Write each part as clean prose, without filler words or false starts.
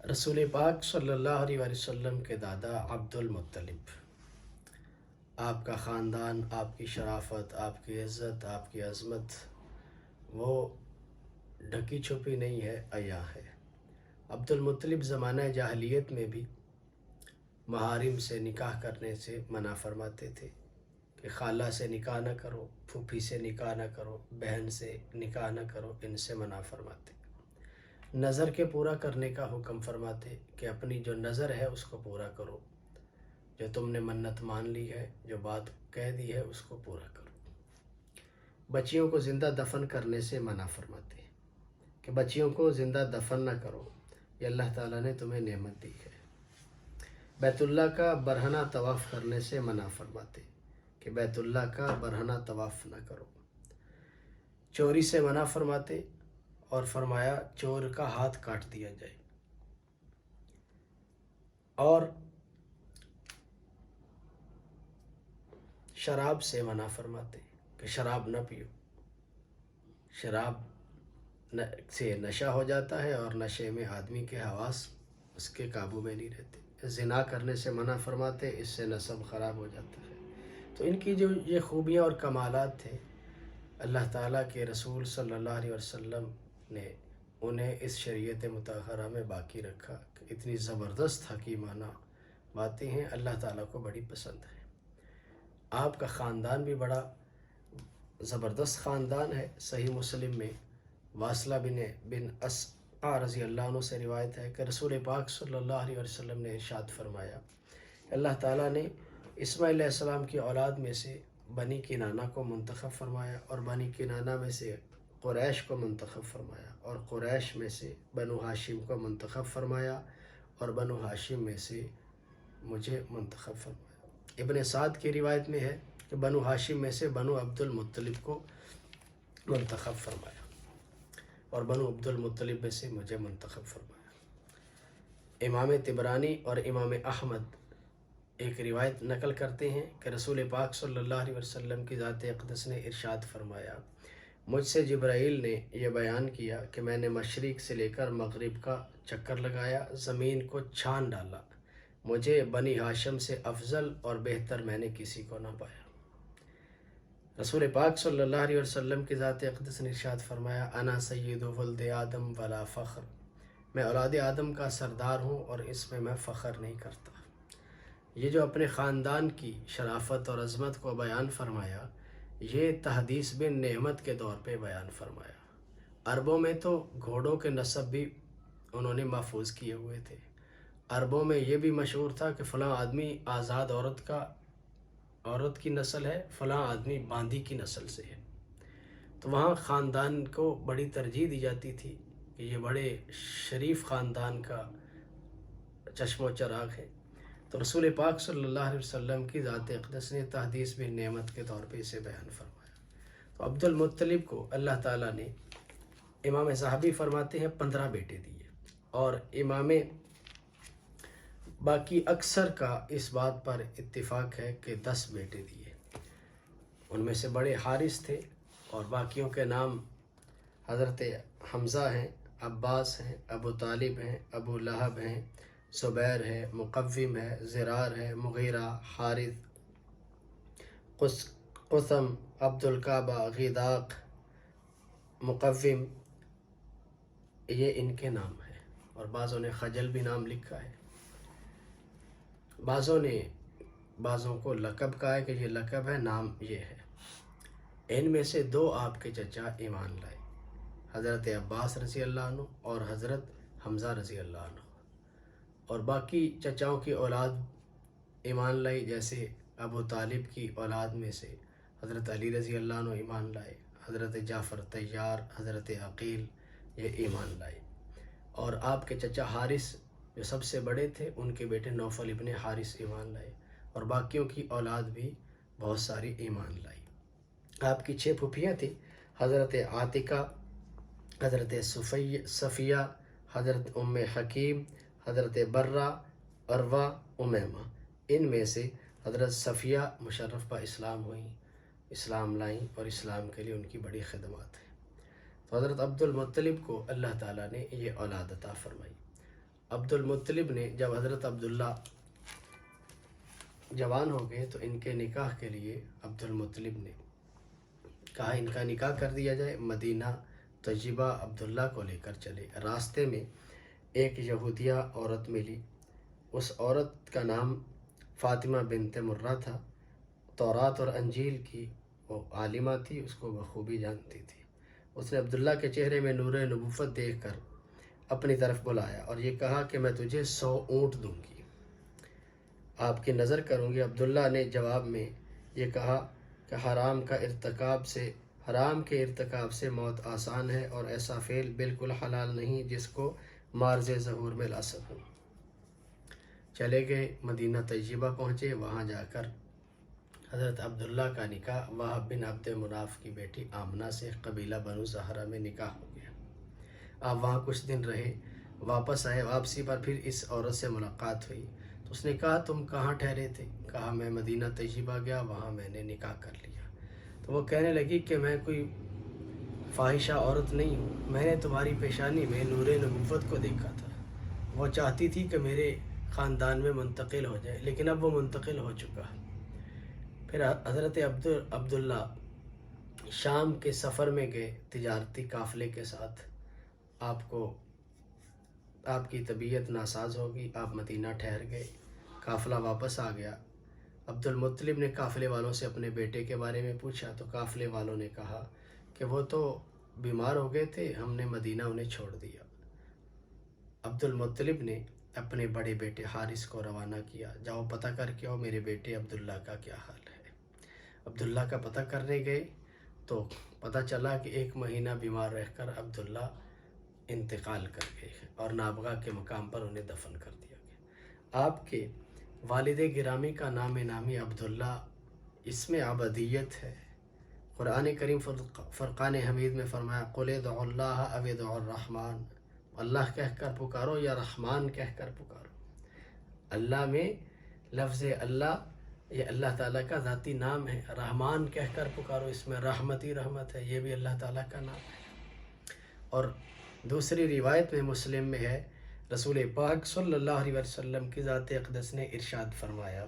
रसूल पाक सल्लल्लाहु अलैहि वसल्लम के दादा अब्दुल मुत्तलिब, आपका ख़ानदान, आपकी शराफत, आपकी इज़्ज़त, आपकी अज़मत वो ढकी छुपी नहीं है, अया है। अब्दुल मुत्तलिब ज़माना जाहिलियत में भी महारिम से निकाह करने से मना फरमाते थे कि खाला से निकाह न करो, फूफी से निकाह न करो, बहन से निकाह न करो, इनसे मना फरमाते। नज़र के पूरा करने का हुक्म फरमाते कि अपनी जो नज़र है उसको पूरा करो, जो तुमने मन्नत मान ली है, जो बात कह दी है उसको पूरा करो। बच्चियों को ज़िंदा दफन करने से मना फरमाते कि बच्चियों को ज़िंदा दफन न करो, ये अल्लाह ताला ने तुम्हें नेमत दी है। बैतुल्लाह का बरहना तवाफ़ करने से मना फरमाते कि बैतुल्लाह का बरहना तवाफ़ न करो। चोरी से मना फरमाते और फरमाया चोर का हाथ काट दिया जाए। और शराब से मना फरमाते कि शराब न पियो, शराब से नशा हो जाता है और नशे में आदमी के हवास उसके काबू में नहीं रहते। ज़िना करने से मना फरमाते, इससे नसब ख़राब हो जाता है। तो इनकी जो ये खूबियाँ और कमालात थे, अल्लाह ताला के रसूल सल्लल्लाहु अलैहि वसल्लम ने उन्हें इस शरीयत मुतहरा में बाकी रखा कि इतनी ज़बरदस्त हकीमाना बातें हैं, अल्लाह ताला को बड़ी पसंद है। आपका ख़ानदान भी बड़ा ज़बरदस्त ख़ानदान है। सही मुस्लिम में वासला बिन अस्क़ा रज़ी अल्लाह अन्हु से रिवायत है कि रसूल पाक सल्लल्लाहु अलैहि वसल्लम ने इरशाद फरमाया, अल्लाह ताला ने इस्माइल अलैहिस्सलाम की औलाद में से बनी किनाना को मुंतखब फरमाया और बनी किनाना में से कुरैश को मुंतखब फरमाया और कुरैश में से बनु हाशिम को मुंतखब फरमाया और बनु हाशिम में से मुझे मुंतखब फरमाया। इब्न साद की रिवायत में है कि बनु हाशिम में से बनु अब्दुल मुत्तलिब को मुंतखब फरमाया और बनु अब्दुल मुत्तलिब में से मुझे मुंतखब फरमाया। इमाम तिबरानी और इमाम अहमद एक रिवायत नकल करते हैं कि रसूल पाक सल्लल्लाहु अलैहि वसल्लम की ज़ात अक़दस ने इरशाद फरमाया, मुझसे जिब्राईल ने यह बयान किया कि मैंने मशरिक़ से लेकर मग़रिब का चक्कर लगाया, ज़मीन को छान डाला, मुझे बनी हाशिम से अफजल और बेहतर मैंने किसी को ना पाया। रसूल पाक सल्लल्लाहु अलैहि वसल्लम की ज़ात अक़दस ने इरशाद फरमाया, अना सय्यिदु वल्द आदम वला फ़ख्र, मैं औलाद आदम का सरदार हूँ और इसमें मैं फ़ख्र नहीं करता। ये जो अपने ख़ानदान की शराफत और अज़मत को बयान फरमाया, ये तहदीस बिन नेमत के दौर पे बयान फरमाया। अरबों में तो घोड़ों के नस्ब भी उन्होंने महफूज किए हुए थे। अरबों में ये भी मशहूर था कि फ़लाँ आदमी आज़ाद औरत की नस्ल है, फ़लाँ आदमी बांदी की नस्ल से है। तो वहाँ ख़ानदान को बड़ी तरजीह दी जाती थी कि ये बड़े शरीफ ख़ानदान का चश्मो चराग है। तो रसूल पाक सल्लल्लाहु अलैहि वसल्लम की ज़ात अक़दस ने तहदीस बिन नेमत के तौर पे इसे बयान फरमाया। तो अब्दुल मुत्तलिब को अल्लाह ताला ने, इमाम ज़हाबी फरमाते हैं, 15 बेटे दिए और इमाम बाकी अक्सर का इस बात पर इत्तिफ़ाक़ है कि 10 बेटे दिए। उनमें से बड़े हारिस थे और बाकियों के नाम हज़रत हमज़ा हैं, अब्बास हैं, अबू तालिब हैं, अबू लहब हैं, ज़ुबैर है, मुक़व्विम है, ज़िरार है, मुग़ीरा, हारिस, क़ुसम, अब्दुल काबा, ग़िदाक़, मुक़व्विम, ये इनके नाम हैं। और बाज़ों ने खजल भी नाम लिखा है। बाज़ों को लक़ब कहा है कि ये लक़ब है, नाम ये है। इनमें से 2 आपके चचा ईमान लाए, हज़रत अब्बास रज़ी अल्लाह अन्हु और हज़रत हमज़ा रज़ी अल्लाह अन्हु। और बाकी चचाओं की औलाद ईमान लाई, जैसे अबू तालिब की औलाद में से हज़रत अली रज़ी अल्लाह अन्हु ईमान लाए, हज़रत जाफ़र तैयार, हज़रत अक़ील ये ईमान लाए। और आपके चचा हारिस जो सबसे बड़े थे, उनके बेटे नौफल इब्न हारिस ईमान लाए और बाकियों की औलाद भी बहुत सारी ईमान लाई। आपकी 6 फूफियाँ थी, हज़रत आतिका, हज़रत सफ़िया, हज़रत उम्मे हकीम, हज़रत बर्रा, अरवा, उमैमा। इनमें से हज़रत सफ़िया मुशर्रफ़ बा इस्लाम हुई, इस्लाम लाई और इस्लाम के लिए उनकी बड़ी खिदमत है। तो हज़रत अब्दुल मुत्तलिब को अल्लाह ताला ने ये औलाद अता फ़रमाई। عبد المطلب نے جب حضرت عبداللہ جوان ہو گئے تو ان کے نکاح کے لیے عبد المطلب نے کہا ان کا نکاح کر دیا جائے۔ مدینہ طیبہ عبداللہ کو لے کر چلے۔ راستے میں ایک یہودیہ عورت ملی، اس عورت کا نام فاطمہ بنت مرہ تھا، تورات اور انجیل کی وہ عالمہ تھی، اس کو بخوبی جانتی تھی۔ اس نے عبداللہ کے چہرے میں نور نبوت دیکھ کر اپنی طرف بلایا اور یہ کہا کہ میں تجھے 100 اونٹ دوں گی، آپ کی نظر کروں گی۔ عبداللہ نے جواب میں یہ کہا کہ حرام کے ارتکاب سے موت آسان ہے اور ایسا فعل بالکل حلال نہیں جس کو مارز ظہور میں لا سکوں۔ چلے گئے، مدینہ طیبہ پہنچے۔ وہاں جا کر حضرت عبداللہ کا نکاح وہب بن عبد مناف کی بیٹی آمنہ سے قبیلہ بنو زہرہ میں نکاح ہو گیا۔ آپ وہاں کچھ دن رہے، واپس آئے۔ واپسی پر پھر اس عورت سے ملاقات ہوئی تو اس نے کہا تم کہاں ٹھہرے تھے؟ کہا میں مدینہ طیبہ گیا، وہاں میں نے نکاح کر لیا۔ تو وہ کہنے لگی کہ میں کوئی فاحشہ عورت نہیں ہوں، میں نے تمہاری پیشانی میں نور نبوت کو دیکھا تھا، وہ چاہتی تھی کہ میرے خاندان میں منتقل ہو جائے، لیکن اب وہ منتقل ہو چکا۔ پھر حضرت عبداللہ شام کے سفر میں گئے تجارتی قافلے کے ساتھ، آپ کی طبیعت ناساز ہوگی، آپ مدینہ ٹھہر گئے، قافلہ واپس آ گیا۔ عبد المطلب نے قافلے والوں سے اپنے بیٹے کے بارے میں پوچھا تو قافلے والوں نے کہا کہ وہ تو بیمار ہو گئے تھے، ہم نے مدینہ انہیں چھوڑ دیا۔ عبد المطلب نے اپنے بڑے بیٹے حارث کو روانہ کیا، جاؤ پتہ کر کے آؤ میرے بیٹے عبداللہ کا کیا حال ہے۔ عبداللہ کا پتہ کرنے گئے تو پتہ چلا کہ 1 مہینہ بیمار رہ کر عبداللہ انتقال کر گئے اور نابغہ کے مقام پر انہیں دفن کر دیا گیا۔ آپ کے والد گرامی کا نام نامی عبداللہ، اس میں عبدیت ہے۔ قرآن کریم فرقان حمید میں فرمایا قُلِ ادْعُوا اللَّهَ أَوِ ادْعُوا الرَّحْمَٰنَ، اللہ کہہ کر پکارو یا رحمان کہہ کر پکارو۔ اللہ میں لفظ اللہ یہ اللہ تعالیٰ کا ذاتی نام ہے، رحمان کہہ کر پکارو، اس میں رحمت ہی رحمت ہے، یہ بھی اللہ تعالیٰ کا نام ہے۔ اور دوسری روایت میں مسلم میں ہے، رسول پاک صلی اللہ علیہ وسلم کی ذات اقدس نے ارشاد فرمایا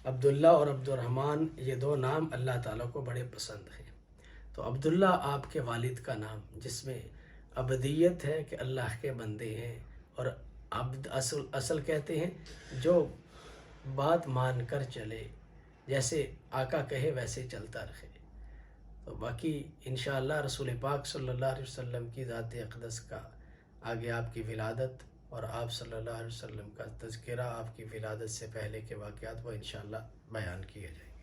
عبداللہ اور عبد الرحمن یہ 2 نام اللہ تعالیٰ کو بڑے پسند ہیں۔ تو عبداللہ آپ کے والد کا نام جس میں عبدیت ہے کہ اللہ کے بندے ہیں، اور عبد اصل کہتے ہیں جو بات مان کر چلے، جیسے آقا کہے ویسے چلتا رہے۔ تو باقی انشاءاللہ رسول پاک صلی اللہ علیہ وسلم کی ذات اقدس کا آگے آپ کی ولادت اور آپ صلی اللہ علیہ وسلم کا تذکرہ، آپ کی ولادت سے پہلے کے واقعات وہ انشاءاللہ بیان کیے جائیں۔